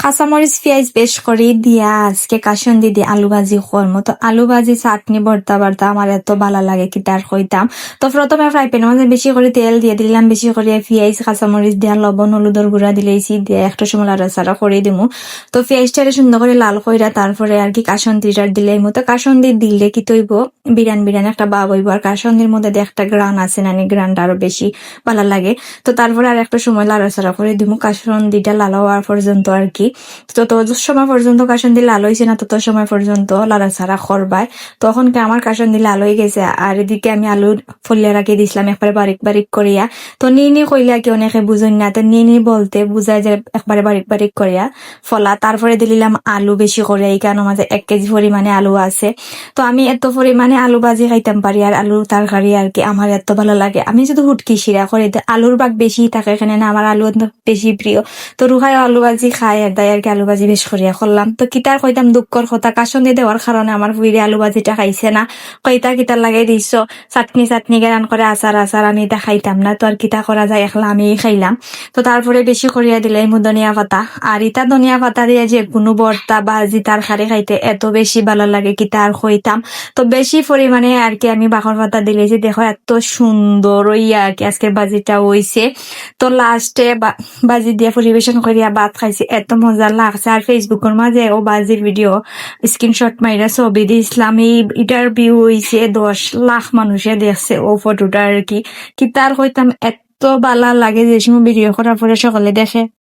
কাঁচামরিচ পেঁয়াজ বেশ করে দিয়া আজকে কাসুন্দি দিয়ে আলু ভাজি করবো। তো আলু ভাজি চাটনি ভর্তা ভর্তা আমার এত ভালো লাগে কি তার কইতাম। তো প্রথমে ফ্রাই প্যানের মধ্যে বেশি করে তেল দিয়ে দিলাম, বেশি করে পেঁয়াজ কাঁচামরিচ দিয়া লবণ হলুদের গুঁড়া দিলেছি দিয়ে একটা সময় লাড়াচাড়া করে দিমু। তো পেঁয়াজটা সুন্দর করে লাল কইরা তারপরে আর কি কাসুন্দিটার দিলে মতো কাসুন্দি দিলে কি তৈব বিরান বিরান একটা ভাব হইব। আর কাসুন্দির মধ্যে একটা গ্রান আছে নানি, গ্রানটা আরো বেশি ভালো লাগে। তো তারপরে আর একটা সময় লাড়াচাড়া করে দিমু কাসুন্দিটা লাল হওয়ার পর্যন্ত আর কি। তত সময় পর্যন্ত কাসুন্দি লাল হয়েছে না তত সময় পর্যন্ত লাড়াচাড়া করবাই। তখন কি আমার কাসুন্দি লাল হয়ে গেছে আর এদিকে আমি আলু ফলিয়া রাখি দিছিলাম একবারে বারিক বারিক করিয়া। তো নিনি কইলা কি অনেকে বুঝুন না, তো নিনি বলতে বুঝায় যে একবারে বারিক বারিক করিয়া ফলা। তারপরে দিলাম আলু বেশি করে, এই কারণ মাঝে 1 কেজি পরিমাণে আলু আছে। তো আমি এত পরিমাণে আলু ভাজি খাইতাম পারি আর আলুর তরকারি আর কি আমার এত ভালো লাগে। আমি শুধু হুটকি শিরা করে আলুর ভাগ বেশি থাকে এখানে না, আমার আলু বেশি প্রিয়। তো রুহায় আলু ভাজি খায় আর তাই আর কি আলু ভাজি বেশ করিয়া করলাম। তো কিতার কইতাম দুঃখর কথা কাসুন্দি দেওয়ার কারণে আমার বুইরে আলু ভাজিটা খাইছে না। কইতা কিতার লাগাই দিছ চাটনি চাটনি গেরান করে আচার আচার, আমি এটা খাইতাম না। তো আর কিতা করা যায়, একলা আমি খাইলাম। তো তারপরে বেশি করিয়া দিলাই ধনিয়া পাতা। আর ইটা ধনিয়া পাতা দিয়ে যে কোনো ভর্তা ভাজি তরকারি খাইতে এত বেশি ভালো লাগে কিতা আর কইতাম। তো বেশি পরিমাণে আর কি আমি বাখর পাতা দিলেছি, দেখো এত সুন্দর ইয়া আর কি আজকের ভাজিটা হইছে। তো লাস্টে বাজি দিয়ে পরিবেশন করিয়া ভাত খাইছি, এত মজা লাগছে। আর ফেসবুকের মাঝে ও বাজির ভিডিও স্ক্রিনশট মাইরা ছবি দিয়েছিলাম, এটার ভিউ হইছে 10 লাখ মানুষে দেখছে ও ফটোটা আর কি। কি তার কইতাম এত ভালো লাগে যে সময় ভিডিও করার পরে সকলে দেখে।